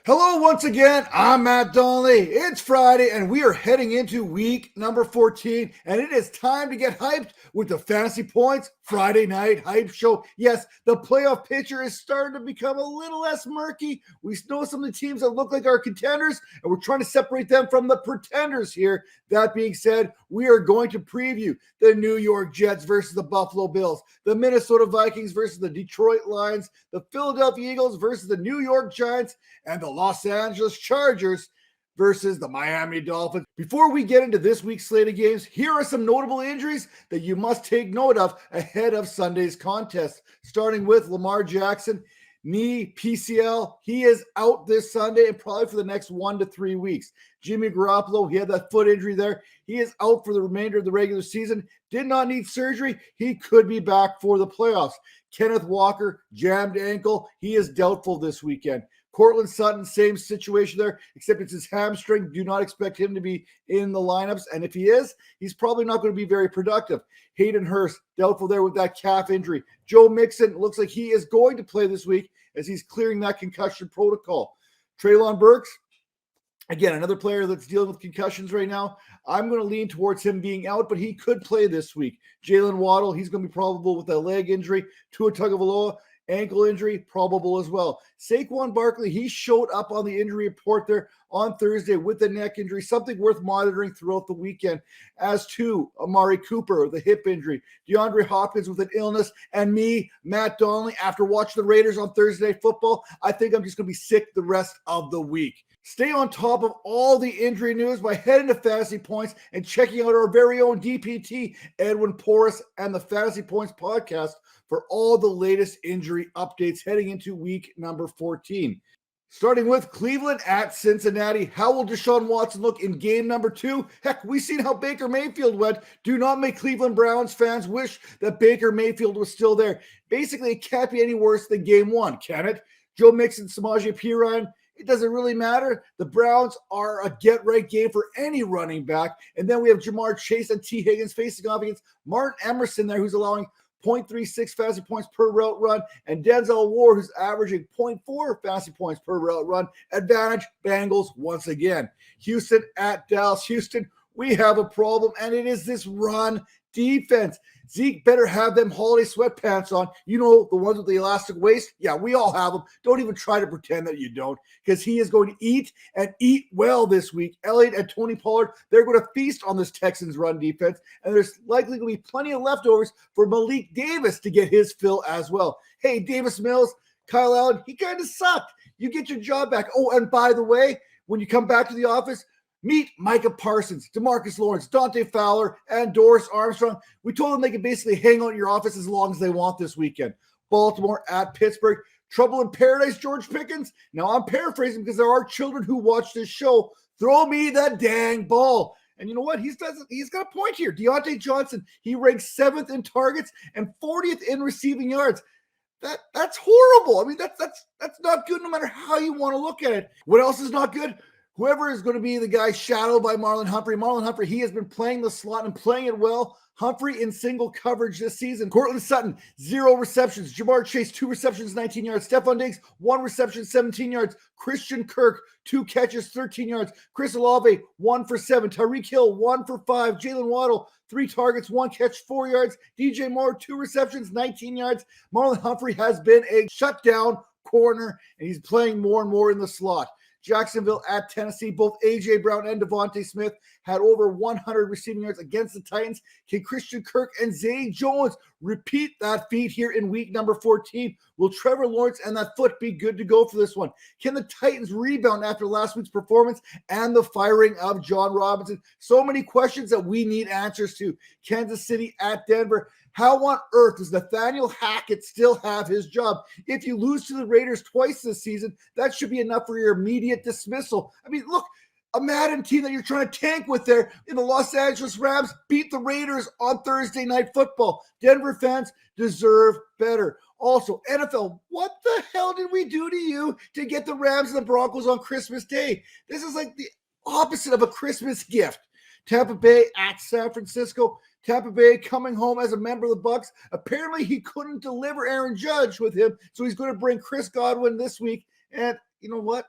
Hello once again, I'm Matt Donnelly. It's Friday and we are heading into week number 14 and it is time to get hyped with the Fantasy Points Friday Night Hype Show. Yes, the playoff picture is starting to become a little less murky. We know some of the teams that look like our contenders and we're trying to separate them from the pretenders here. That being said, we are going to preview the New York Jets versus the Buffalo Bills, the Minnesota Vikings versus the Detroit Lions, the Philadelphia Eagles versus the New York Giants, and the Los Angeles Chargers versus the Miami Dolphins. Before we get into this week's slate of games, here are some notable injuries that you must take note of ahead of Sunday's contest. Starting with Lamar Jackson, knee PCL. He is out this Sunday and probably for the next 1 to 3 weeks. Jimmy Garoppolo, he had that foot injury there. He is out for the remainder of the regular season. Did not need surgery. He could be back for the playoffs. Kenneth Walker, jammed ankle. He is doubtful this weekend. Cortland Sutton, same situation there, except it's his hamstring. Do not expect him to be in the lineups. And if he is, he's probably not going to be very productive. Hayden Hurst, doubtful there with that calf injury. Joe Mixon looks like he is going to play this week as he's clearing that concussion protocol. Treylon Burks, again, another player that's dealing with concussions right now. I'm going to lean towards him being out, but he could play this week. Jalen Waddle, he's going to be probable with a leg injury. Tua Tagovailoa, ankle injury, probable as well. Saquon Barkley, he showed up on the injury report there on Thursday with the neck injury, something worth monitoring throughout the weekend. As to Amari Cooper, the hip injury, DeAndre Hopkins with an illness, and me, Matt Donnelly, after watching the Raiders on Thursday Night Football, I think I'm just going to be sick the rest of the week. Stay on top of all the injury news by heading to Fantasy Points and checking out our very own DPT, Edwin Porras, and the Fantasy Points podcast for all the latest injury updates heading into week number 14. Starting with Cleveland at Cincinnati. How will Deshaun Watson look in game number 2? Heck, we've seen how Baker Mayfield went. Do not make Cleveland Browns fans wish that Baker Mayfield was still there. Basically, it can't be any worse than game 1, can it? Joe Mixon, Samaje Perine, it doesn't really matter. The Browns are a get-right game for any running back. And then we have Jamar Chase and T. Higgins facing off against Martin Emerson there, who's allowing 0.36 fantasy points per route run, and Denzel Ward, who's averaging 0.4 fantasy points per route run. Advantage Bengals once again. Houston at Dallas. Houston, we have a problem, and it is this run defense. Zeke better have them holiday sweatpants on. You know, the ones with the elastic waist? Yeah, we all have them. Don't even try to pretend that you don't, because he is going to eat and eat well this week. Elliott and Tony Pollard, they're going to feast on this Texans run defense, and there's likely going to be plenty of leftovers for Malik Davis to get his fill as well. Hey, Davis Mills, Kyle Allen, he kind of sucked. You get your job back. Oh, and by the way, when you come back to the office, meet Micah Parsons, DeMarcus Lawrence, Dante Fowler, and Doris Armstrong. We told them they could basically hang out in your office as long as they want this weekend. Baltimore at Pittsburgh. Trouble in paradise, George Pickens. Now, I'm paraphrasing because there are children who watch this show. Throw me that dang ball. And you know what? He's got a point here. Deontay Johnson, he ranks 7th in targets and 40th in receiving yards. That's horrible. I mean, that's not good no matter how you want to look at it. What else is not good? Whoever is going to be the guy shadowed by Marlon Humphrey. Marlon Humphrey, he has been playing the slot and playing it well. Humphrey in single coverage this season. Cortland Sutton, 0 receptions. Jamar Chase, 2 receptions, 19 yards. Stephon Diggs, 1 reception, 17 yards. Christian Kirk, 2 catches, 13 yards. Chris Olave, 1 for 7. Tyreek Hill, 1 for 5. Jalen Waddle, 3 targets, 1 catch, 4 yards. DJ Moore, 2 receptions, 19 yards. Marlon Humphrey has been a shutdown corner, and he's playing more and more in the slot. Jacksonville at Tennessee. Both A.J. Brown and Devontae Smith had over 100 receiving yards against the Titans. Can Christian Kirk and Zay Jones repeat that feat here in week number 14? Will Trevor Lawrence and that foot be good to go for this one? Can the Titans rebound after last week's performance and the firing of John Robinson? So many questions that we need answers to. Kansas City at Denver. How on earth does Nathaniel Hackett still have his job? If you lose to the Raiders twice this season, that should be enough for your immediate dismissal. I mean, look, a Madden team that you're trying to tank with there in the Los Angeles Rams beat the Raiders on Thursday Night Football. Denver fans deserve better. Also, NFL, what the hell did we do to you to get the Rams and the Broncos on Christmas Day? This is like the opposite of a Christmas gift. Tampa Bay at San Francisco. Tampa Bay coming home as a member of the Bucks. Apparently, he couldn't deliver Aaron Judge with him, so he's going to bring Chris Godwin this week. And you know what?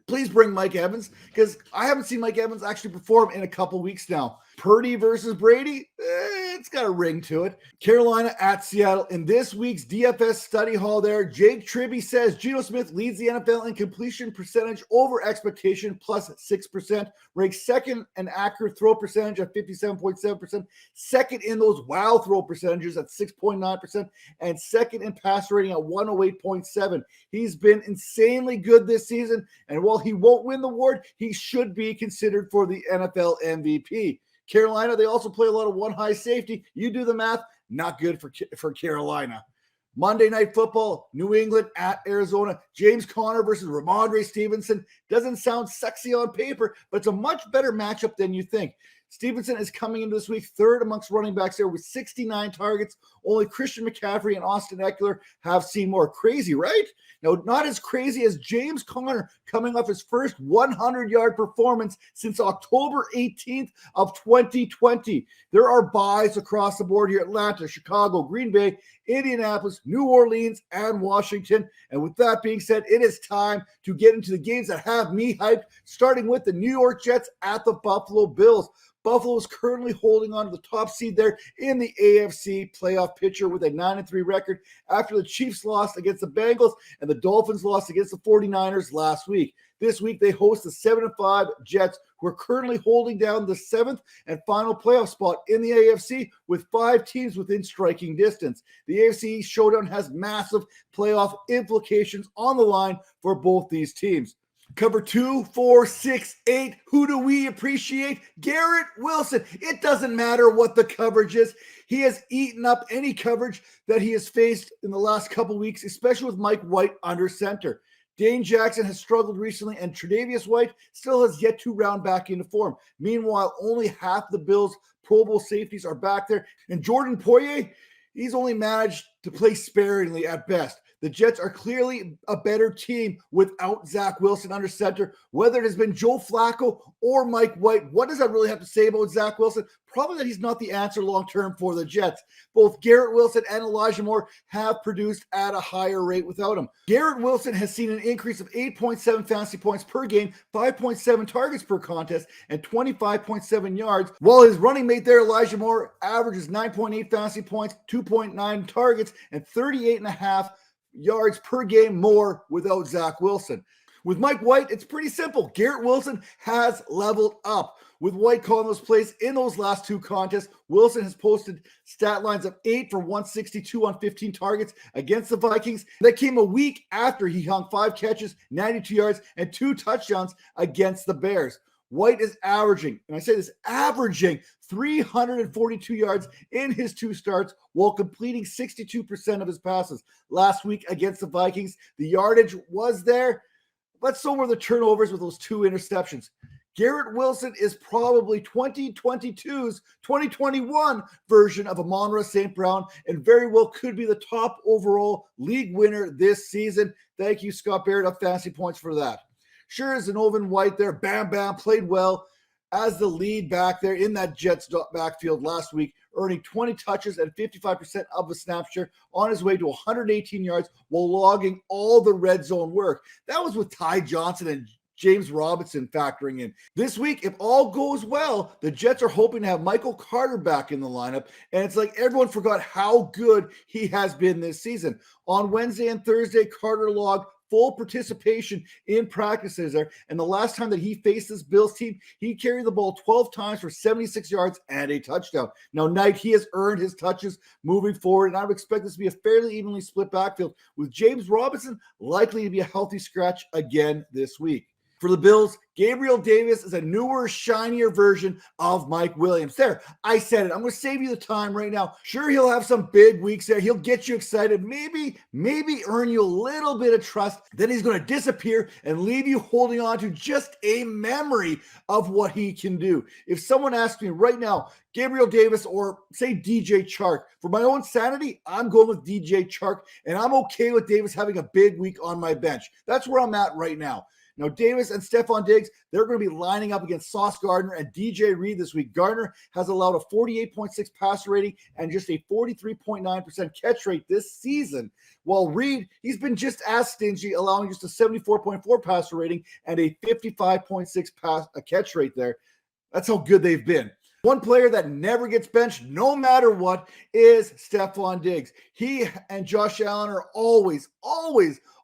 Please bring Mike Evans, because I haven't seen Mike Evans actually perform in a couple weeks now. Purdy versus Brady, it's got a ring to it. Carolina at Seattle. In this week's DFS study hall there, Jake Tribby says Geno Smith leads the NFL in completion percentage over expectation, plus 6%. Ranks second in accurate throw percentage at 57.7%. Second in those wow throw percentages at 6.9%. And second in pass rating at 108.7. He's been insanely good this season. And while he won't win the award, he should be considered for the NFL MVP. Carolina, they also play a lot of one high safety. You do the math, not good for Carolina. Monday Night Football, New England at Arizona. James Conner versus Ramondre Stevenson. Doesn't sound sexy on paper, but it's a much better matchup than you think. Stevenson is coming into this week third amongst running backs there with 69 targets. Only Christian McCaffrey and Austin Eckler have seen more. Crazy, right? Now, not as crazy as James Conner coming off his first 100-yard performance since October 18th of 2020. There are buys across the board here: Atlanta, Chicago, Green Bay, Indianapolis, New Orleans, and Washington. And with that being said, it is time to get into the games that have me hyped, starting with the New York Jets at the Buffalo Bills. Buffalo is currently holding on to the top seed there in the AFC playoff picture with a 9-3 record after the Chiefs lost against the Bengals and the Dolphins lost against the 49ers last week. This week, they host the 7-5 Jets, who are currently holding down the seventh and final playoff spot in the AFC with 5 teams within striking distance. The AFC Showdown has massive playoff implications on the line for both these teams. Cover 2, 4, 6, 8. Who do we appreciate? Garrett Wilson. It doesn't matter what the coverage is. He has eaten up any coverage that he has faced in the last couple weeks, especially with Mike White under center. Dane Jackson has struggled recently, and Tre'Davious White still has yet to round back into form. Meanwhile, only half the Bills' Pro Bowl safeties are back there, and Jordan Poyer, he's only managed to play sparingly at best. The Jets are clearly a better team without Zach Wilson under center. Whether it has been Joe Flacco or Mike White, what does that really have to say about Zach Wilson? Probably that he's not the answer long-term for the Jets. Both Garrett Wilson and Elijah Moore have produced at a higher rate without him. Garrett Wilson has seen an increase of 8.7 fantasy points per game, 5.7 targets per contest, and 25.7 yards, while his running mate there, Elijah Moore, averages 9.8 fantasy points, 2.9 targets, and 38.5 yards per game more without Zach Wilson. With Mike White, it's pretty simple. Garrett Wilson has leveled up. With White calling those plays in those last 2 contests, Wilson has posted stat lines of 8 for 162 on 15 targets against the Vikings. That came a week after he hung 5 catches, 92 yards, and 2 touchdowns against the Bears. White is averaging, and I say this, averaging 342 yards in his 2 starts while completing 62% of his passes. Last week against the Vikings, the yardage was there, but so were the turnovers with those 2 interceptions. Garrett Wilson is probably 2022's 2021 version of Amon-Ra St. Brown and very well could be the top overall league winner this season. Thank you, Scott Barrett, of Fantasy Points for that. Sure, Zanovan White there, bam, played well as the lead back there in that Jets backfield last week, earning 20 touches and 55% of the snap share on his way to 118 yards while logging all the red zone work. That was with Ty Johnson and James Robinson factoring in. This week, if all goes well, the Jets are hoping to have Michael Carter back in the lineup, and it's like everyone forgot how good he has been this season. On Wednesday and Thursday, Carter logged full participation in practices there. And the last time that he faced this Bills team, he carried the ball 12 times for 76 yards and a touchdown. Now, Knight, he has earned his touches moving forward, and I would expect this to be a fairly evenly split backfield with James Robinson likely to be a healthy scratch again this week. For the Bills, Gabriel Davis is a newer, shinier version of Mike Williams. There, I said it. I'm going to save you the time right now. Sure, he'll have some big weeks there. He'll get you excited. Maybe earn you a little bit of trust. Then he's going to disappear and leave you holding on to just a memory of what he can do. If someone asks me right now, Gabriel Davis or say DJ Chark, for my own sanity, I'm going with DJ Chark, and I'm okay with Davis having a big week on my bench. That's where I'm at right now. Now, Davis and Stephon Diggs, they're going to be lining up against Sauce Gardner and DJ Reed this week. Gardner has allowed a 48.6 passer rating and just a 43.9% catch rate this season, while Reed, he's been just as stingy, allowing just a 74.4 passer rating and a 55.6 catch rate there. That's how good they've been. One player that never gets benched, no matter what, is Stephon Diggs. He and Josh Allen are always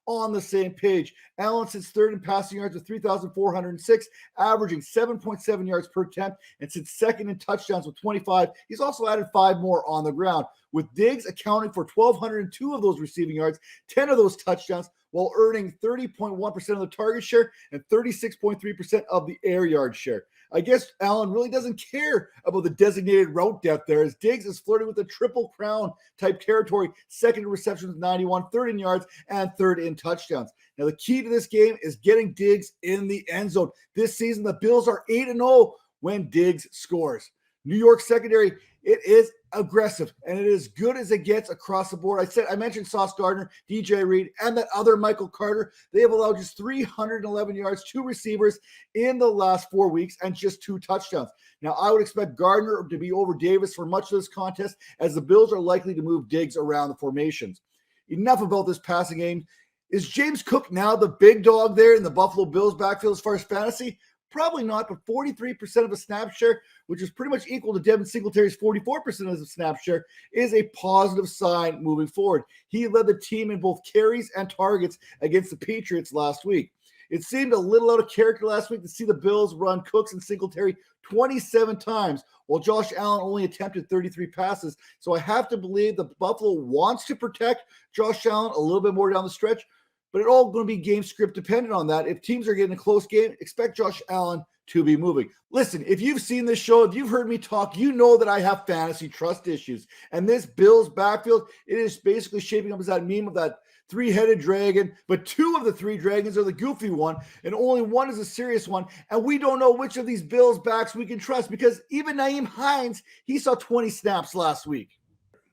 on the same page. Allen sits third in passing yards with 3,406, averaging 7.7 yards per attempt, and sits second in touchdowns with 25. He's also added 5 more on the ground, with Diggs accounting for 1,202 of those receiving yards, 10 of those touchdowns, while earning 30.1% of the target share and 36.3% of the air yard share. I guess Allen really doesn't care about the designated route depth there, as Diggs is flirting with the triple crown type territory, second in receptions with 91, third in yards, and third in touchdowns. Now, the key to this game is getting Diggs in the end zone. This season, the Bills are 8-0 when Diggs scores. New York secondary, it is aggressive, and it is as good as it gets across the board. I mentioned Sauce Gardner, DJ Reed, and that other Michael Carter. They have allowed just 311 yards, 2 receivers in the last 4 weeks, and just 2 touchdowns. Now, I would expect Gardner to be over Davis for much of this contest, as the Bills are likely to move Diggs around the formations. Enough about this passing game. Is James Cook now the big dog there in the Buffalo Bills backfield as far as fantasy? Probably not, but 43% of a snap share, which is pretty much equal to Devin Singletary's 44% of the snap share, is a positive sign moving forward. He led the team in both carries and targets against the Patriots last week. It seemed a little out of character last week to see the Bills run Cooks and Singletary 27 times, while Josh Allen only attempted 33 passes. So I have to believe that Buffalo wants to protect Josh Allen a little bit more down the stretch, but it's all going to be game script dependent on that. If teams are getting a close game, expect Josh Allen to be moving. Listen, if you've seen this show, if you've heard me talk, you know that I have fantasy trust issues. And this Bills backfield, it is basically shaping up as that meme of that 3-headed dragon, but 2 of the 3 dragons are the goofy one, and only 1 is a serious one. And we don't know which of these Bills backs we can trust, because even Nyheim Hines, he saw 20 snaps last week.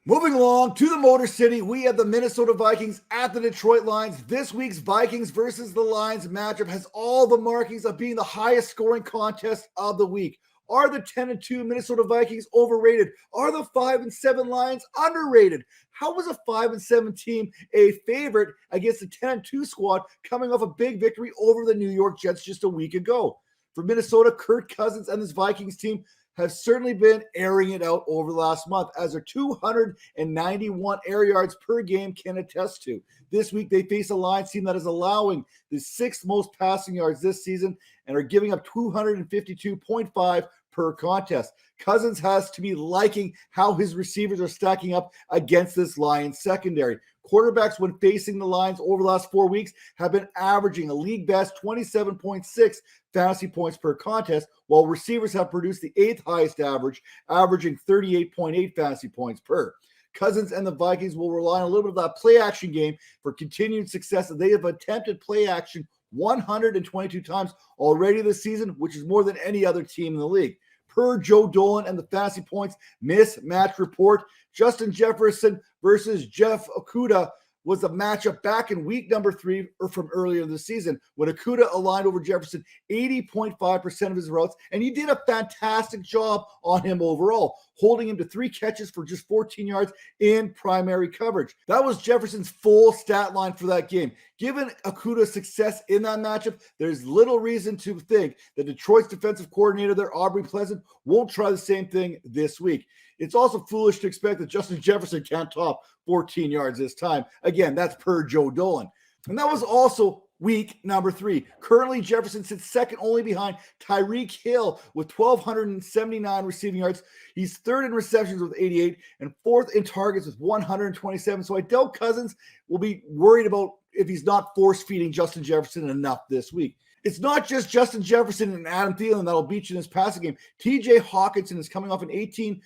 Moving along to the Motor City, we have the Minnesota Vikings at the Detroit Lions. This week's Vikings versus the Lions matchup has all the markings of being the highest scoring contest of the week. Are the 10-2 Minnesota Vikings overrated? Are the 5-7 Lions underrated? How was a 5-7 team a favorite against the 10-2 squad coming off a big victory over the New York Jets just a week ago? For Minnesota, Kirk Cousins and this Vikings team have certainly been airing it out over the last month, as their 291 air yards per game can attest to. This week, they face a Lions team that is allowing the 6th most passing yards this season and are giving up 252.5 per contest. Cousins has to be liking how his receivers are stacking up against this Lions secondary. Quarterbacks, when facing the Lions over the last 4 weeks, have been averaging a league best 27.6 fantasy points per contest, while receivers have produced the 8th highest average, averaging 38.8 fantasy points per. Cousins and the Vikings will rely on a little bit of that play action game for continued success. They have attempted play action 122 times already this season, which is more than any other team in the league. Per Joe Dolan and the Fantasy Points Mismatch Report, Justin Jefferson versus Jeff Okudah was a matchup back in week number 3 or from earlier in the season, when Okudah aligned over Jefferson 80.5% of his routes, and he did a fantastic job on him overall, holding him to 3 catches for just 14 yards in primary coverage. That was Jefferson's full stat line for that game. Given Okudah's success in that matchup, there's little reason to think that Detroit's defensive coordinator there, Aubrey Pleasant, won't try the same thing this week. It's also foolish to expect that Justin Jefferson can't top 14 yards this time. Again, that's per Joe Dolan. And that was also week number 3. Currently, Jefferson sits second only behind Tyreek Hill with 1,279 receiving yards. He's third in receptions with 88 and 4th in targets with 127. So I doubt Cousins will be worried about if he's not force-feeding Justin Jefferson enough this week. It's not just Justin Jefferson and Adam Thielen that'll beat you in this passing game. TJ Hawkinson is coming off an 18%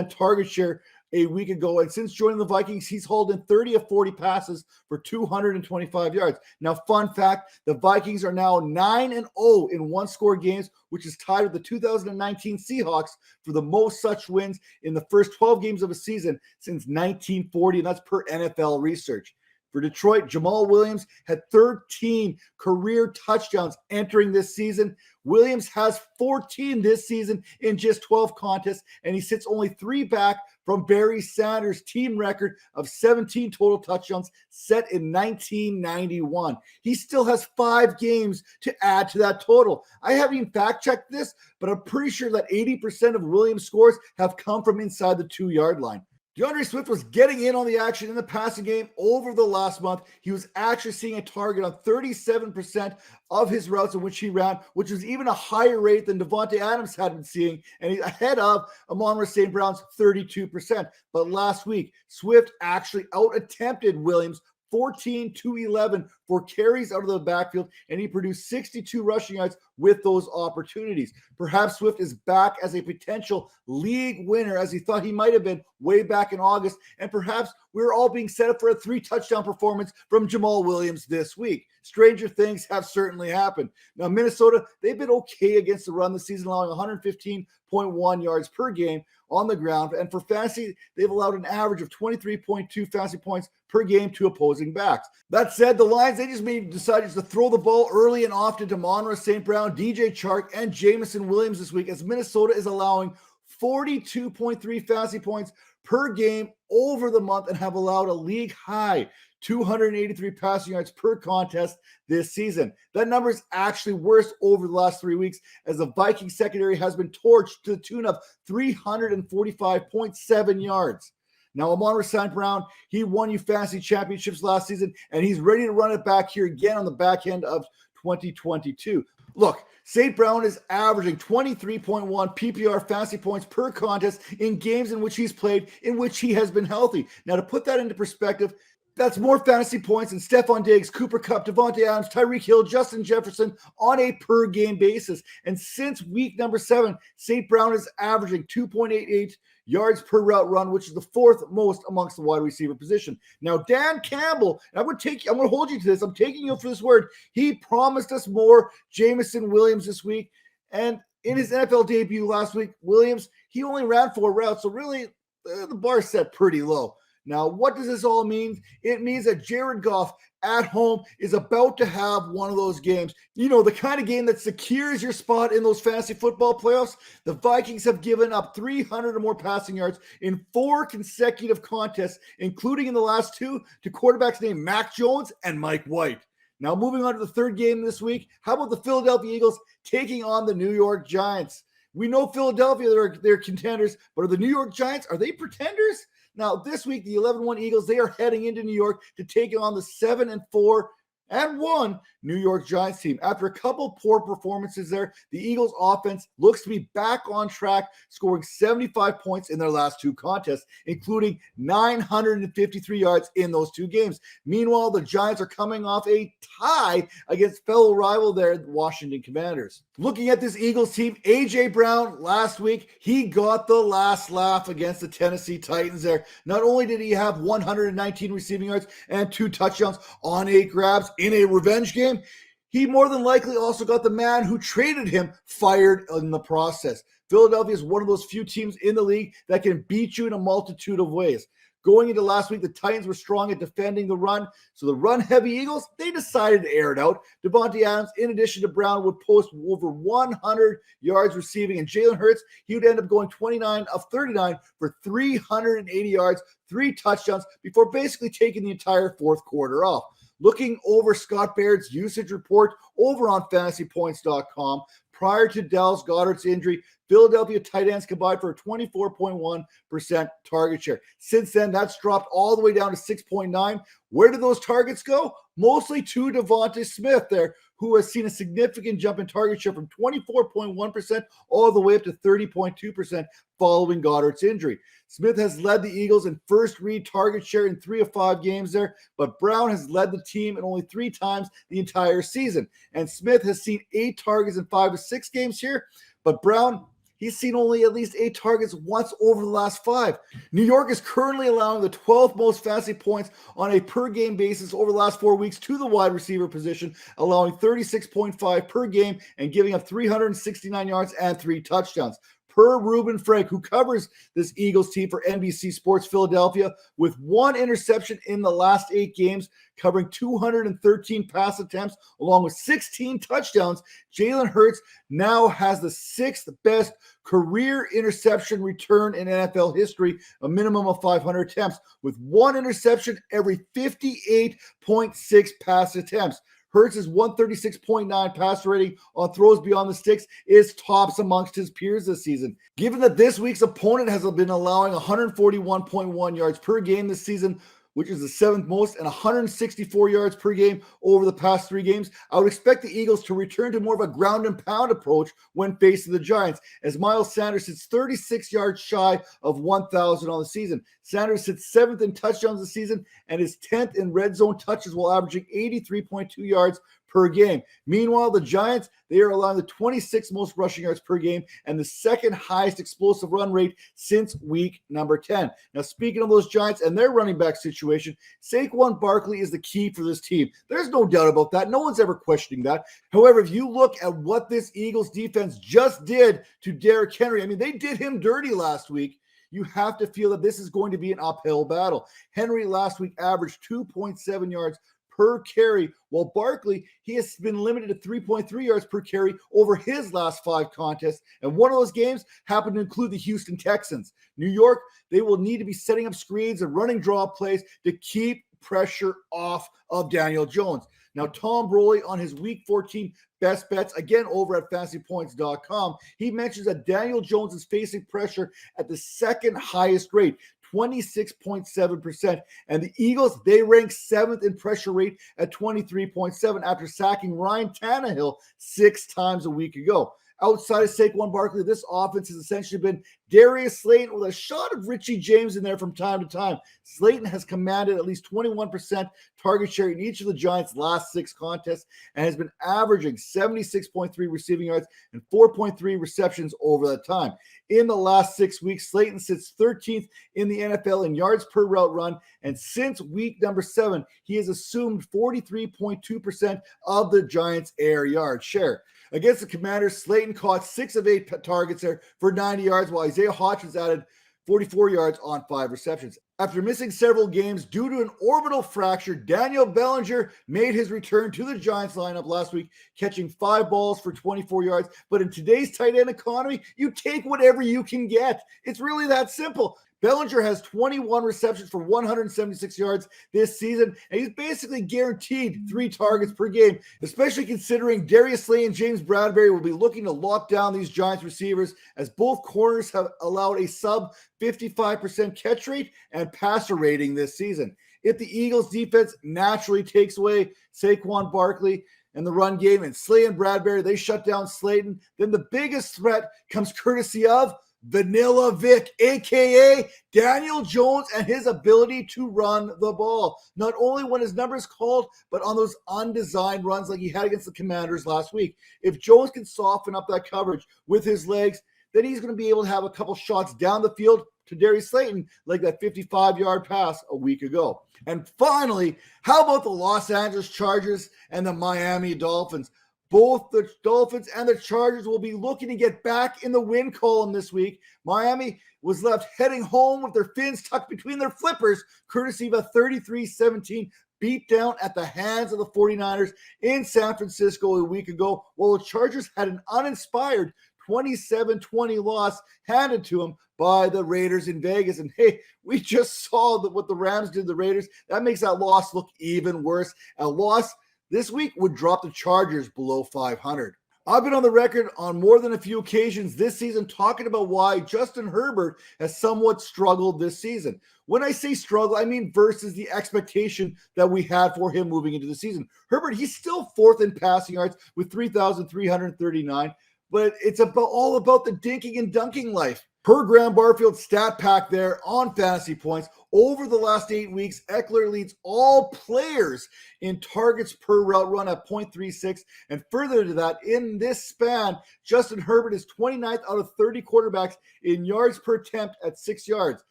target share a week ago, and since joining the Vikings, he's hauled in 30 of 40 passes for 225 yards. Now, fun fact, the Vikings are now 9-0 in one-score games, which is tied with the 2019 Seahawks for the most such wins in the first 12 games of a season since 1940, and that's per NFL research. For Detroit, Jamal Williams had 13 career touchdowns entering this season. Williams has 14 this season in just 12 contests, and he sits only 3 back from Barry Sanders' team record of 17 total touchdowns set in 1991. He still has 5 games to add to that total. I haven't even fact-checked this, but I'm pretty sure that 80% of Williams' scores have come from inside the 2-yard line. DeAndre Swift was getting in on the action in the passing game over the last month. He was actually seeing a target on 37% of his routes in which he ran, which was even a higher rate than Devontae Adams had been seeing, and he's ahead of Amon-Ra St. Brown's 32%. But last week, Swift actually out-attempted Williams 14-11 for carries out of the backfield, and he produced 62 rushing yards with those opportunities. Perhaps Swift is back as a potential league winner, as he thought he might have been way back in August, and perhaps we're all being set up for a 3-touchdown performance from Jamal Williams this week. Stranger things have certainly happened. Now, Minnesota, they've been okay against the run this season, allowing 115.1 yards per game on the ground. And for fantasy, they've allowed an average of 23.2 fantasy points per game to opposing backs. That said, the Lions, they just decided to throw the ball early and often to Amon-Ra St. Brown, DJ Chark, and Jameson Williams this week, as Minnesota is allowing 42.3 fantasy points per game over the month and have allowed a league high 283 passing yards per contest this season. That number is actually worse over the last 3 weeks, as the Vikings secondary has been torched to the tune of 345.7 yards. Now, Amon-Ra St. Brown, he won you fantasy championships last season, and he's ready to run it back here again on the back end of 2022. Look, St. Brown is averaging 23.1 PPR fantasy points per contest in games in which he's played, in which he has been healthy. Now, to put that into perspective, that's more fantasy points than Stephon Diggs, Cooper Kupp, Devontae Adams, Tyreek Hill, Justin Jefferson on a per-game basis. And since week number 7, St. Brown is averaging 2.88 yards per route run, which is the 4th most amongst the wide receiver position. Now, Dan Campbell, I'm going to hold you to this. I'm taking you for this word. He promised us more Jameson Williams this week. And in his NFL debut last week, Williams, he only ran 4 routes. So really, the bar is set pretty low. Now, what does this all mean? It means that Jared Goff at home is about to have one of those games. You know, the kind of game that secures your spot in those fantasy football playoffs. The Vikings have given up 300 or more passing yards in 4 consecutive contests, including in the last 2 to quarterbacks named Mac Jones and Mike White. Now, moving on to the third game this week, how about the Philadelphia Eagles taking on the New York Giants? We know Philadelphia, they're contenders, but are the New York Giants, are they pretenders? Now, this week, the 11-1 Eagles, they are heading into New York to take on the 7-4-1 New York Giants team. After a couple poor performances there, the Eagles offense looks to be back on track, scoring 75 points in their last 2 contests, including 953 yards in those 2 games. Meanwhile, the Giants are coming off a tie against fellow rival there, the Washington Commanders. Looking at this Eagles team, A.J. Brown last week, he got the last laugh against the Tennessee Titans there. Not only did he have 119 receiving yards and 2 touchdowns on 8 grabs in a revenge game, he more than likely also got the man who traded him fired in the process. Philadelphia is one of those few teams in the league that can beat you in a multitude of ways. Going into last week, the Titans were strong at defending the run, so the run-heavy Eagles, they decided to air it out. Devontae Adams, in addition to Brown, would post over 100 yards receiving, and Jalen Hurts, he would end up going 29 of 39 for 380 yards, 3 touchdowns, before basically taking the entire 4th quarter off. Looking over Scott Baird's usage report over on fantasypoints.com, prior to Dallas Goedert's injury, Philadelphia tight ends combined for a 24.1% target share. Since then, that's dropped all the way down to 6.9. Where did those targets go? Mostly to Devontae Smith there, who has seen a significant jump in target share from 24.1% all the way up to 30.2% following Goddard's injury. Smith has led the Eagles in first read target share in 3 of 5 games there, but Brown has led the team in only 3 times the entire season. And Smith has seen 8 targets in 5 of 6 games here, but Brown, he's seen only at least 8 targets once over the last 5. New York is currently allowing the 12th most fantasy points on a per-game basis over the last 4 weeks to the wide receiver position, allowing 36.5 per game and giving up 369 yards and 3 touchdowns. per Ruben Frank, who covers this Eagles team for NBC Sports Philadelphia, with 1 interception in the last 8 games, covering 213 pass attempts, along with 16 touchdowns. Jalen Hurts now has the 6th best career interception return in NFL history, a minimum of 500 attempts, with 1 interception every 58.6 pass attempts. Hurts' 136.9 passer rating on throws beyond the sticks is tops amongst his peers this season. Given that this week's opponent has been allowing 141.1 yards per game this season, which is the 7th most, and 164 yards per game over the past 3 games, I would expect the Eagles to return to more of a ground and pound approach when facing the Giants, as Miles Sanders sits 36 yards shy of 1,000 on the season. Sanders sits 7th in touchdowns this season and is 10th in red zone touches while averaging 83.2 yards per game. Meanwhile, the Giants, they are allowing the 26th most rushing yards per game and the 2nd highest explosive run rate since week number 10. Now, speaking of those Giants and their running back situation, Saquon Barkley is the key for this team. There's no doubt about that. No one's ever questioning that. However, if you look at what this Eagles defense just did to Derrick Henry, I mean, they did him dirty last week. You have to feel that this is going to be an uphill battle. Henry last week averaged 2.7 yards per carry, while Barkley, he has been limited to 3.3 yards per carry over his last 5 contests, and one of those games happened to include the Houston Texans. New York, they will need to be setting up screens and running draw plays to keep pressure off of Daniel Jones. Now, Tom Broley on his Week 14 best bets, again over at fantasypoints.com, he mentions that Daniel Jones is facing pressure at the 2nd highest rate, 26.7%. And the Eagles, they rank 7th in pressure rate at 23.7 after sacking Ryan Tannehill 6 times a week ago. Outside of Saquon Barkley, this offense has essentially been Darius Slayton with a shot of Richie James in there from time to time. Slayton has commanded at least 21% target share in each of the Giants' last 6 contests and has been averaging 76.3 receiving yards and 4.3 receptions over that time. In the last 6 weeks, Slayton sits 13th in the NFL in yards per route run, and since week number 7, he has assumed 43.2% of the Giants' air yard share. Against the Commanders, Slayton caught 6 of 8 targets there for 90 yards, while Isaiah Hodgins added 44 yards on 5 receptions. After missing several games due to an orbital fracture, Daniel Bellinger made his return to the Giants lineup last week, catching 5 balls for 24 yards. But in today's tight end economy, you take whatever you can get. It's really that simple. Bellinger has 21 receptions for 176 yards this season, and he's basically guaranteed 3 targets per game, especially considering Darius Slay and James Bradbury will be looking to lock down these Giants receivers, as both corners have allowed a sub 55% catch rate and passer rating this season. If the Eagles defense naturally takes away Saquon Barkley and the run game, and Slay and Bradbury, they shut down Slayton, then the biggest threat comes courtesy of Vanilla Vic, a.k.a. Daniel Jones, and his ability to run the ball. Not only when his number is called, but on those undesigned runs like he had against the Commanders last week. If Jones can soften up that coverage with his legs, then he's going to be able to have a couple shots down the field to Darius Slayton, like that 55-yard pass a week ago. And finally, how about the Los Angeles Chargers and the Miami Dolphins? Both the Dolphins and the Chargers will be looking to get back in the win column this week. Miami was left heading home with their fins tucked between their flippers, courtesy of a 33-17 beatdown at the hands of the 49ers in San Francisco a week ago, while the Chargers had an uninspired 27-20 loss handed to them by the Raiders in Vegas. And hey, we just saw what the Rams did to the Raiders. That makes that loss look even worse. A loss this week would drop the Chargers below 500. I've been on the record on more than a few occasions this season talking about why Justin Herbert has somewhat struggled this season. When I say struggle, I mean versus the expectation that we had for him moving into the season. Herbert, he's still 4th in passing yards with 3,339, but it's all about the dinking and dunking life. Per Graham Barfield's stat pack there on Fantasy Points, over the last 8 weeks, Eckler leads all players in targets per route run at 0.36. And further to that, in this span, Justin Herbert is 29th out of 30 quarterbacks in yards per attempt at 6 yards,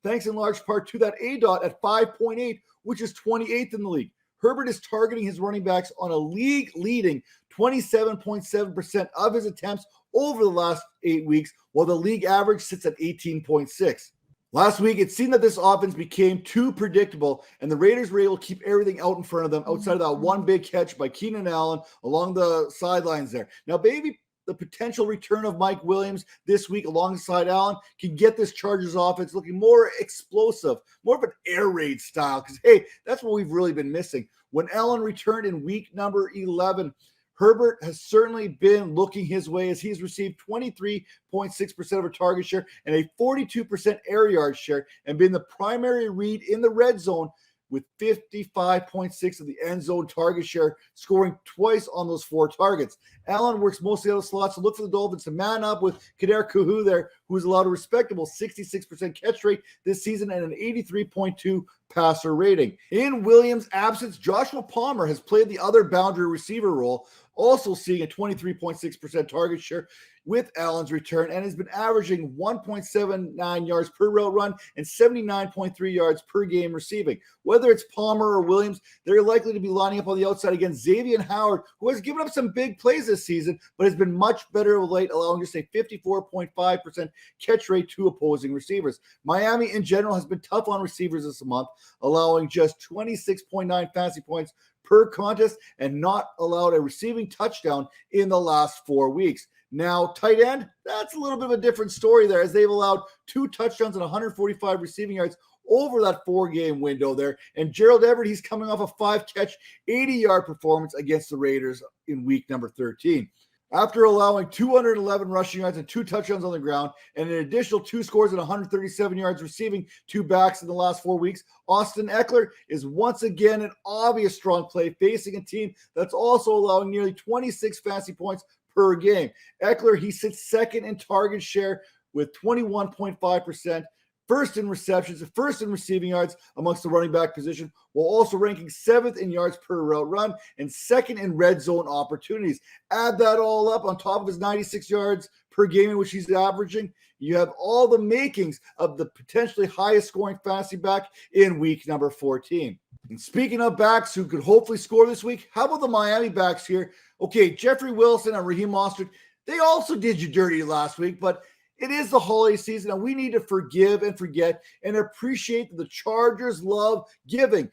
thanks in large part to that ADOT at 5.8, which is 28th in the league. Herbert is targeting his running backs on a league-leading 27.7% of his attempts over the last 8 weeks, while the league average sits at 18.6%. Last week, it seemed that this offense became too predictable, and the Raiders were able to keep everything out in front of them outside of that one big catch by Keenan Allen along the sidelines there. Now, maybe the potential return of Mike Williams this week alongside Allen can get this Chargers offense looking more explosive, more of an air raid style, because, hey, that's what we've really been missing. When Allen returned in week number 11, Herbert has certainly been looking his way as he's received 23.6% of a target share and a 42% air yard share and been the primary read in the red zone with 55.6% of the end zone target share, scoring twice on those 4 targets. Allen works mostly out of slots to look for the Dolphins to man up with Kader Kuhu there, who has allowed a respectable 66% catch rate this season and an 83.2 passer rating. In Williams' absence, Joshua Palmer has played the other boundary receiver role, also seeing a 23.6% target share with Allen's return, and has been averaging 1.79 yards per route run and 79.3 yards per game receiving. Whether it's Palmer or Williams, they're likely to be lining up on the outside against Xavier Howard, who has given up some big plays this season, but has been much better of late, allowing just a 54.5% catch rate to opposing receivers. Miami in general has been tough on receivers this month, allowing just 26.9 fantasy points per contest and not allowed a receiving touchdown in the last 4 weeks. Now, tight end, that's a little bit of a different story there, as they've allowed 2 touchdowns and 145 receiving yards over that 4-game window there. And Gerald Everett, he's coming off a 5-catch, 80-yard performance against the Raiders in week number 13. After allowing 211 rushing yards and 2 touchdowns on the ground and an additional 2 scores and 137 yards receiving 2 backs in the last 4 weeks, Austin Eckler is once again an obvious strong play, facing a team that's also allowing nearly 26 fantasy points per game. Eckler, he sits second in target share with 21.5%, first in receptions, first in receiving yards amongst the running back position, while also ranking 7th in yards per route run and 2nd in red zone opportunities. Add that all up on top of his 96 yards per game in which he's averaging, you have all the makings of the potentially highest scoring fantasy back in week number 14. And speaking of backs who could hopefully score this week, how about the Miami backs here? Okay, Jeffrey Wilson and Raheem Mostert, they also did you dirty last week, but it is the holiday season, and we need to forgive and forget and appreciate that the Chargers love giving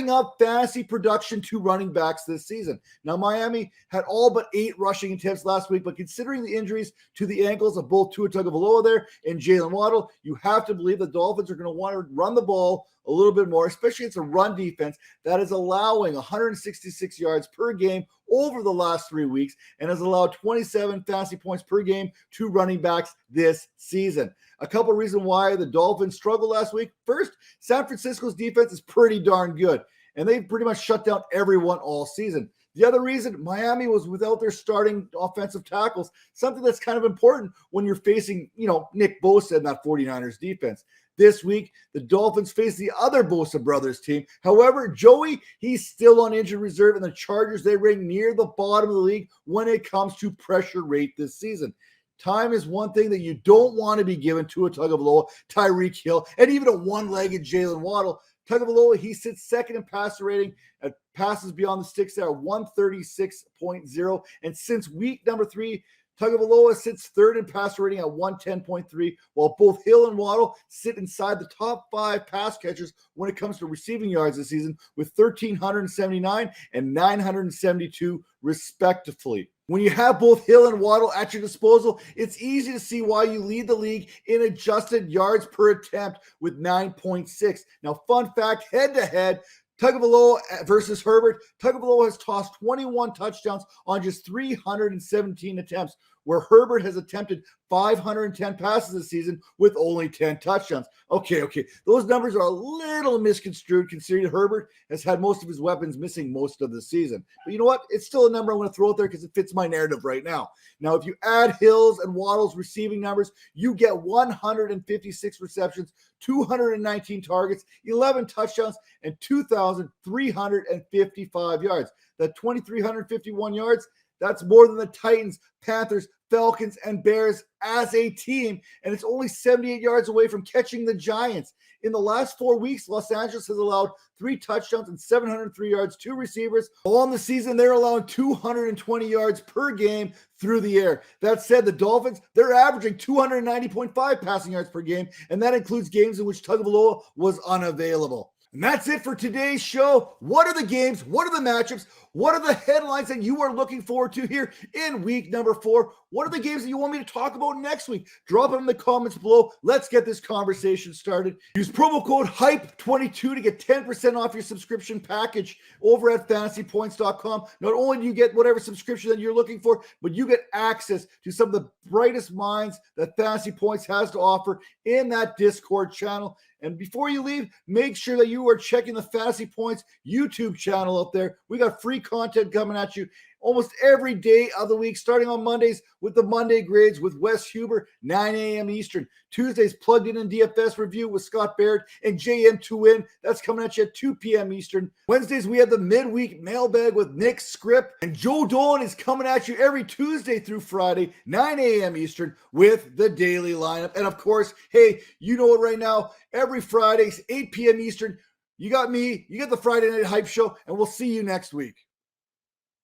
up fantasy production to running backs this season. Now, Miami had all but 8 rushing attempts last week, but considering the injuries to the ankles of both Tua Tagovailoa there and Jalen Waddle, you have to believe the Dolphins are going to want to run the ball a little bit more, especially it's a run defense that is allowing 166 yards per game over the last 3 weeks and has allowed 27 fantasy points per game to running backs this season. A couple reasons why the Dolphins struggled last week. First, San Francisco's defense is pretty darn good, and they've pretty much shut down everyone all season. The other reason, Miami was without their starting offensive tackles, something that's kind of important when you're facing, Nick Bosa and that 49ers defense. This week, the Dolphins face the other Bosa brothers team. However, Joey, he's still on injured reserve, and the Chargers, they rank near the bottom of the league when it comes to pressure rate this season. Time is one thing that you don't want to be given to a Tagovailoa, Tyreek Hill, and even a one-legged Jalen Waddle. Tagovailoa, he sits second in passer rating at passes beyond the sticks there at 136.0. And since week number 3, Tagovailoa sits third in passer rating at 110.3, while both Hill and Waddle sit inside the top 5 pass catchers when it comes to receiving yards this season with 1,379 and 972 respectively. When you have both Hill and Waddle at your disposal, it's easy to see why you lead the league in adjusted yards per attempt with 9.6. Now, fun fact, head-to-head, Tagovailoa versus Herbert, Tagovailoa has tossed 21 touchdowns on just 317 attempts, where Herbert has attempted 510 passes this season with only 10 touchdowns. Okay. Those numbers are a little misconstrued considering Herbert has had most of his weapons missing most of the season. But you know what? It's still a number I'm going to throw out there because it fits my narrative right now. Now, if you add Hill's and Waddle's receiving numbers, you get 156 receptions, 219 targets, 11 touchdowns, and 2,355 yards. That 2,351 yards, That's more than the Titans, Panthers, Falcons, and Bears as a team, and it's only 78 yards away from catching the Giants. In the last 4 weeks, Los Angeles has allowed 3 touchdowns and 703 yards to receivers. On the season, they're allowing 220 yards per game through the air. That said, the Dolphins, they're averaging 290.5 passing yards per game, and that includes games in which Tagovailoa was unavailable. And that's it for today's show. What are the games? What are the matchups? What are the headlines that you are looking forward to here in week number 4? What are the games that you want me to talk about next week? Drop them in the comments below. Let's get this conversation started. Use promo code HYPE22 to get 10% off your subscription package over at fantasypoints.com. Not only do you get whatever subscription that you're looking for, but you get access to some of the brightest minds that Fantasy Points has to offer in that Discord channel. And before you leave, make sure that you are checking the Fantasy Points YouTube channel up there. We got free content coming at you almost every day of the week, starting on Mondays with the Monday Grades with Wes Huber, 9 a.m. Eastern. Tuesdays, Plugged In and DFS Review with Scott Baird and JM2Win. That's coming at you at 2 p.m. Eastern. Wednesdays, we have the Midweek Mailbag with Nick Script. And Joe Dolan is coming at you every Tuesday through Friday, 9 a.m. Eastern with the Daily Lineup. And of course, hey, you know it right now, every Fridays, 8 p.m. Eastern, you got me, you get the Friday Night Hype Show, and we'll see you next week.